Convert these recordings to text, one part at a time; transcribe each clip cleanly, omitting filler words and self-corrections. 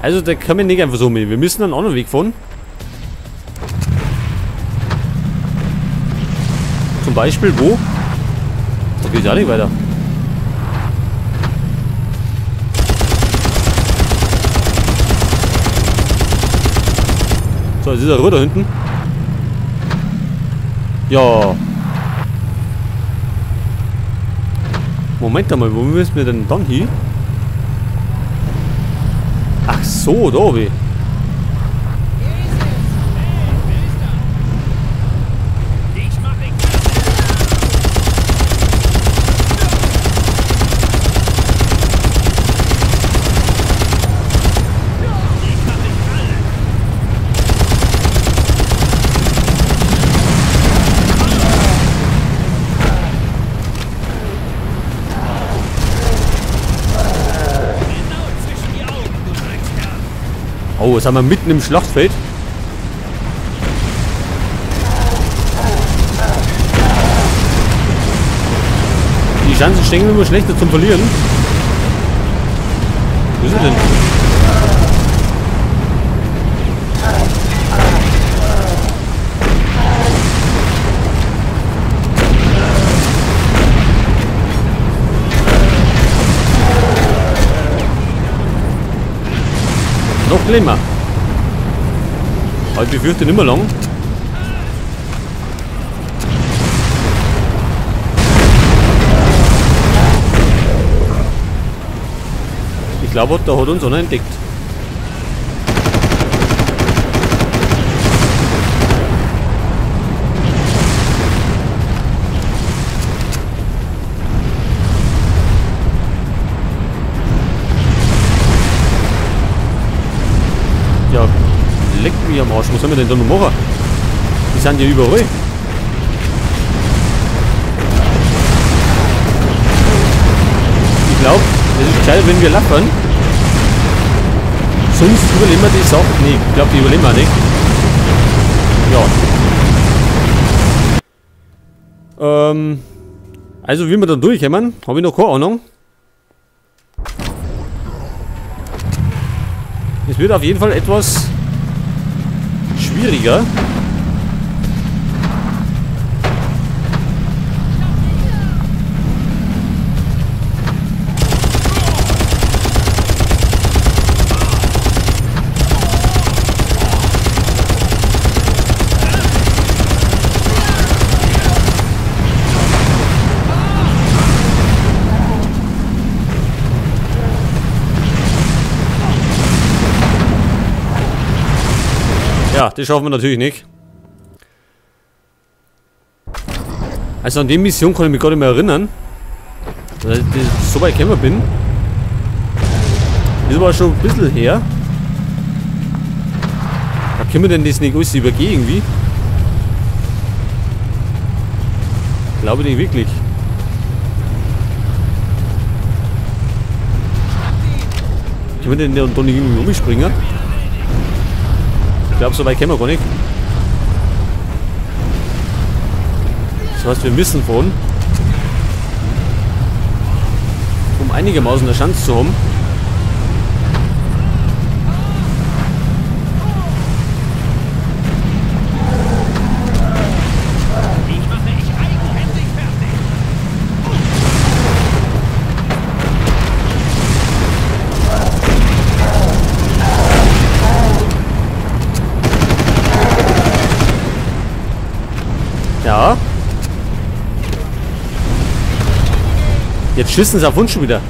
Also da kann man nicht einfach so mit. Wir müssen einen anderen Weg fahren. Zum Beispiel wo? Da geht es auch nicht weiter. So, jetzt ist er da hinten. Ja. Moment einmal, wo müssen wir denn dann hin? Ach so, da wie. Oh, jetzt sind wir mitten im Schlachtfeld. Die Chancen stehen immer schlechter zum Verlieren. Wo ist er denn? Noch schlimmer. Aber ich befürchte nicht mehr lang. Ich glaube, da hat uns einer entdeckt. Ja, leckt mich am Arsch. Was sollen wir denn da noch machen? Die sind ja überall. Ich glaube, es ist gescheiter, wenn wir laufen. Sonst überleben wir die Sache. Nee, ich glaube, die überleben wir nicht. Ja. Also, wie wir da durchkommen, habe ich noch keine Ahnung. Es wird auf jeden Fall etwas schwieriger. Ja, das schaffen wir natürlich nicht. Also an die Mission kann ich mich gar nicht mehr erinnern. Dass ich so weit gekommen bin. Ist aber schon ein bisschen her. Da können wir denn das nicht alles übergehen irgendwie? Glaube ich nicht wirklich. Können wir denn da nicht irgendwie umspringen? Ich glaube, so weit können wir gar nicht. Das heißt, wir müssen fahren, um einigermaßen eine Chance zu haben. Ja. Jetzt schießen sie auf uns schon wieder.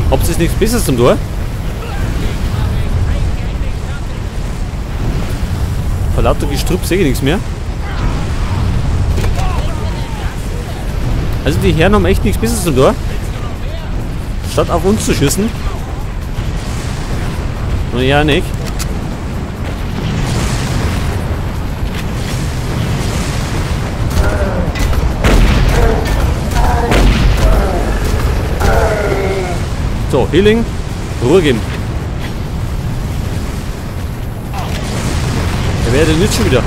Ob es nichts Besseres zum Tor? Vor lauter Gestrüpp sehe ich nichts mehr. Also die Herren haben echt nichts Besseres zum Tor. Statt auf uns zu schießen. Ja, nicht. So, Healing. Ruhe geben. Wer wäre denn jetzt schon wieder?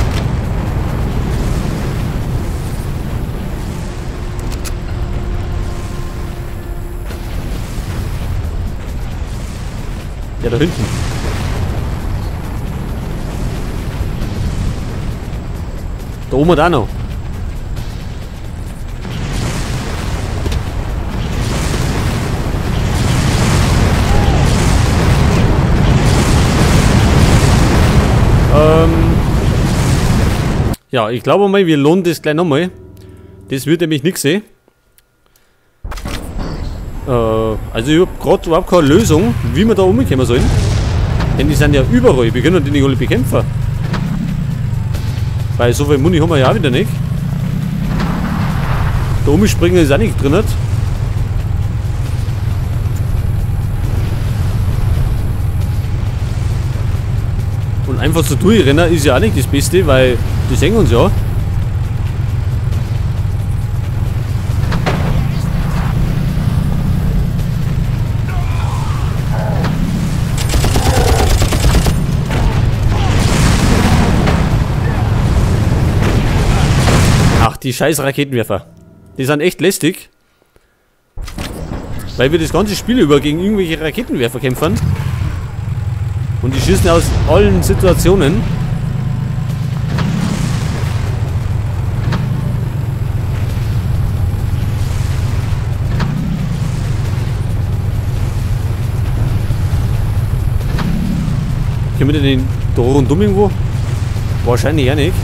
Ja, da hinten. Da oben da noch. Ja, ich glaube mal, wir lohnen das gleich nochmal. Das wird nämlich nichts sehen. Also ich habe gerade überhaupt keine Lösung, wie wir da umkommen sollen. Denn die sind ja überall. Wir können die nicht alle bekämpfen. Weil so viel Muni haben wir ja auch wieder nicht. Da umspringen ist auch nicht drin. Und einfach so durchrennen ist ja auch nicht das Beste, weil die sehen uns ja. Ach, die scheiß Raketenwerfer. Die sind echt lästig. Weil wir das ganze Spiel über gegen irgendwelche Raketenwerfer kämpfen. Und die schießen aus allen Situationen. Können wir den da rundum irgendwo? Wahrscheinlich ja nicht.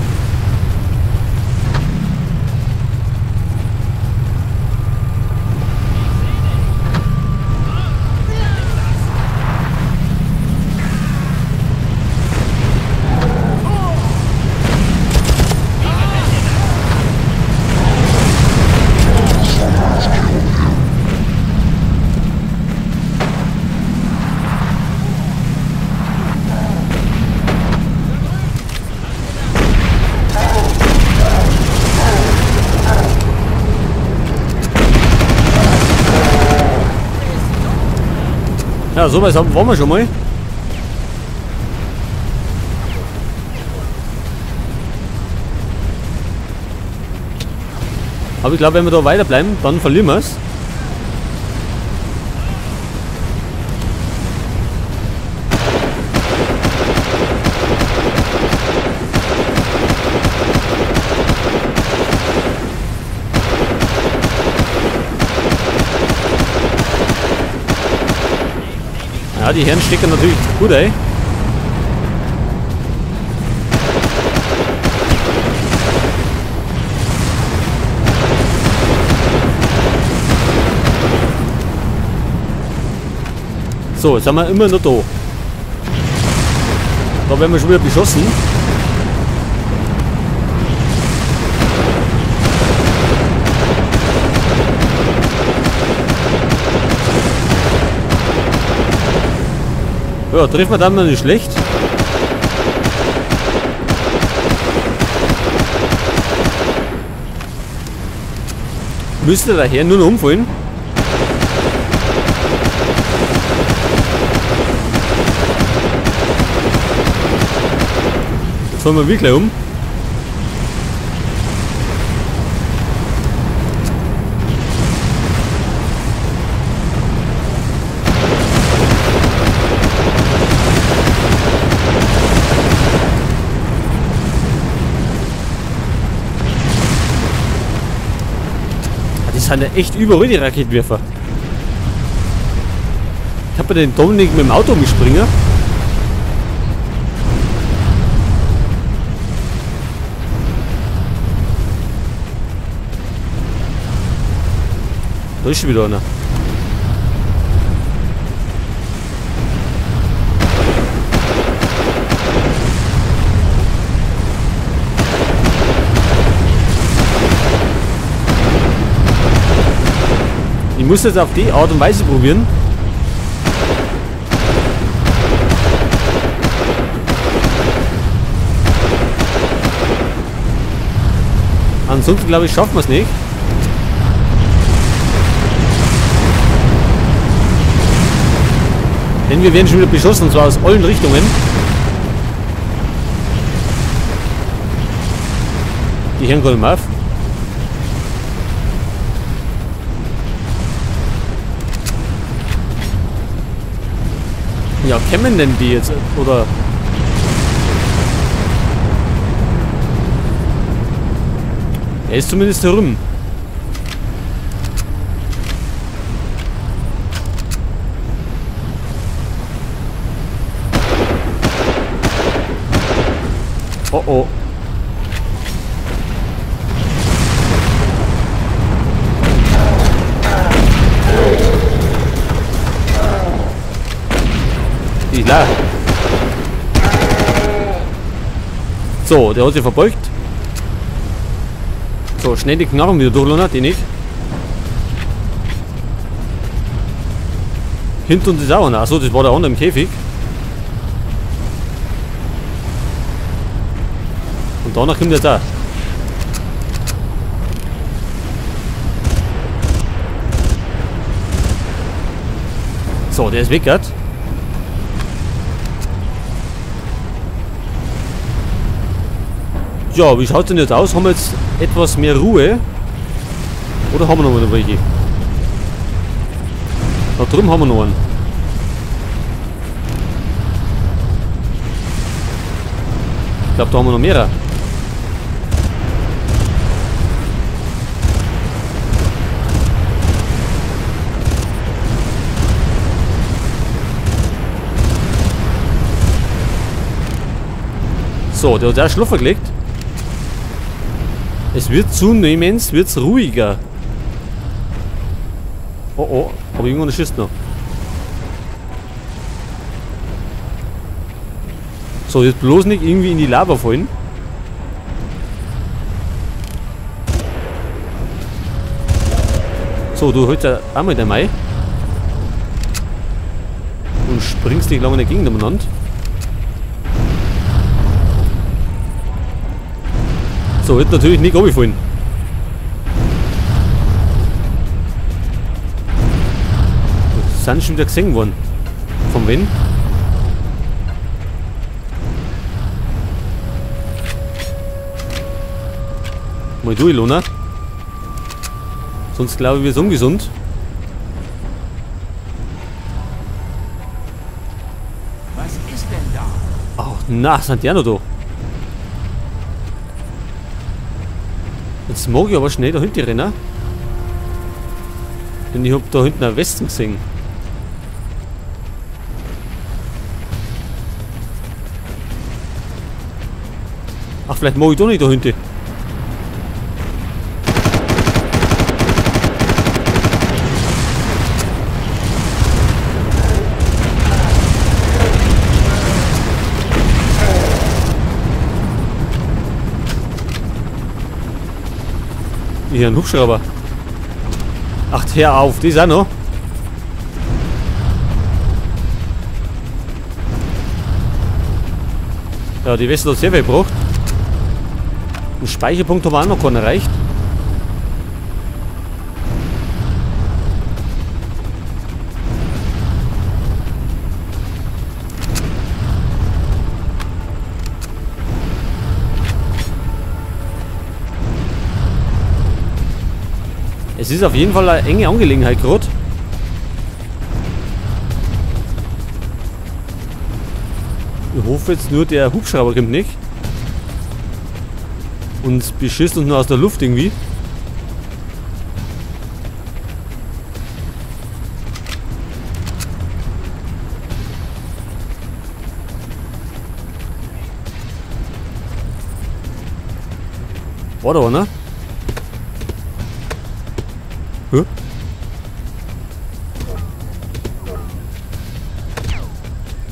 Ja, so weit waren wir schon mal. Aber ich glaube, wenn wir da weiterbleiben, dann verlieren wir es. Ja, die Herren stecken natürlich gut ein. So, jetzt sind wir immer noch da. Da werden wir schon wieder beschossen. Ja, trifft man dann mal nicht schlecht. Müsste daher nur noch umfallen. Jetzt fahren wir wirklich um. Das sind ja echt überall die Raketenwerfer. Ich habe den Dominik mit dem Auto umspringen. Da ist schon wieder einer. Ich muss das auf die Art und Weise probieren. Ansonsten glaube ich, schaffen wir es nicht. Denn wir werden schon wieder beschossen, und zwar aus allen Richtungen. Die hören gerade mal auf. Ja, kämen denn die jetzt? Oder... Er ist zumindest herum. Oh oh. Klar. So, der hat sich verbeugt. So, schnell die Knarren wieder durchlungert, die nicht. Hinter uns ist auch einer. Achso, das war der andere im Käfig. Und danach kommt jetzt auch. So, der ist weg gerade. Ja, wie schaut es denn jetzt aus? Haben wir jetzt etwas mehr Ruhe? Oder haben wir noch eine welche? Da drüben haben wir noch einen. Ich glaube, da haben wir noch mehrere. So, der hat auch Schluffer gelegt. Es wird zunehmend ruhiger. Oh oh, aber irgendwann schießt noch. So, jetzt bloß nicht irgendwie in die Lava fallen. So, du holst ja einmal den Mai. Und springst nicht lange dagegen umeinander. So, jetzt natürlich nicht runterfallen. Sind schon wieder gesehen worden. Von wem? Mal durch, Lona. Sonst glaube ich, wird es ungesund. Was ist denn da? Ach, na, sind die auch noch da. Jetzt mag ich aber schnell da hinten rennen. Denn ich hab da hinten einen Westen gesehen. Ach, vielleicht mag ich doch nicht da hinten. Hier ein Hubschrauber. Ach, hör auf, die ist auch noch. Ja, die Weste hat sehr viel gebraucht. Ein Speicherpunkt haben wir auch noch keinen erreicht. Es ist auf jeden Fall eine enge Angelegenheit gerade. Ich hoffe jetzt nur, der Hubschrauber kommt nicht. Und beschießt uns nur aus der Luft irgendwie. War da einer? Hä?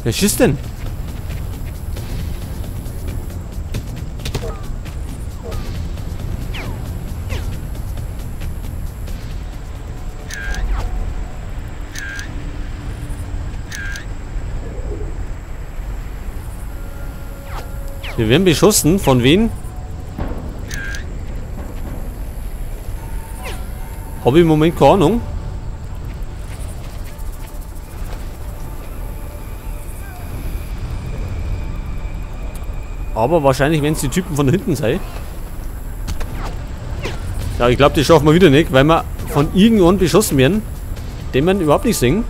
Wer schießt denn? Wir werden beschossen. Von wem? Habe ich im Moment keine Ahnung. Aber wahrscheinlich, wenn es die Typen von hinten sei. Ja, ich glaube, das schaffen wir wieder nicht, weil wir von irgendwann beschossen werden, den man überhaupt nicht sehen.